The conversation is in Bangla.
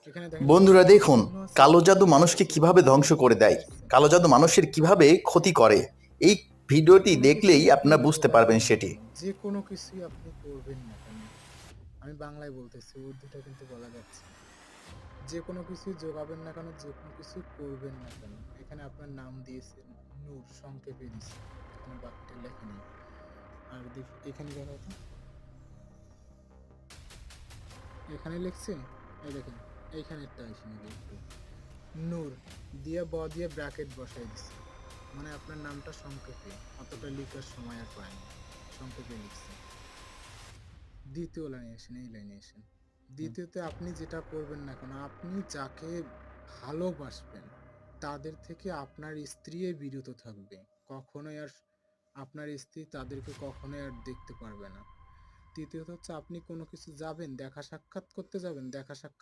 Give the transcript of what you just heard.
এখানে দেখেন বন্ধুরা প্রথম দেখুন, চিহ্ন আছে, কালো জাদু দ্বিতীয় মানুষকে চিহ্ন কিভাবে ধ্বংস করে দেয়, দেখছেন। কালো জাদু মানুষের কিভাবে ক্ষতি করে। এই যে ভিডিওটি কোনো দেখলেই কিছুই আপনি আপনারা বুঝতে যোগাবেন পারবেন না সেটি। কেন, যে কোনো কিছুই আপনি করবেন না কেন, আমি বাংলায় বলতেছি, উর্দুটা কিন্তু বলা যাচ্ছে না। যে কোনো কিছুই যোগাবেন না কেন, যে কোনো কিছুই করবেন না কেন, এখানে আপনার নাম দিয়েছেন নূর, সংক্ষেপে দিয়েছেন, এখানে বাকিটা লেখেনি। আর দেখি এখানে দেখো তো, এখানে লিখছে, এই দেখেন এইখানেরটা এখানে একটু নূর দিয়ে দিয়ে ব্র্যাকেট বসাই দিছে, মানে আপনার নামটা সংক্ষেপে, অতটা লিখার সময় আর পায়নি, সংক্ষেপে লিখছে। দ্বিতীয় লাইনে আসেন, এই লাইনে আসেন। দ্বিতীয়তে আপনি যেটা করবেন না কেন, আপনি যাকে ভালোবাসবেন তাদের থেকে আপনার স্ত্রী বিরত থাকবে, কখনোই আর আপনার স্ত্রী তাদেরকে কখনোই আর দেখতে পারবে না। তৃতীয়ত হচ্ছে, আপনি কোনো কিছু যাবেন দেখা সাক্ষাৎ করতে যাবেন, দেখা সাক্ষাৎ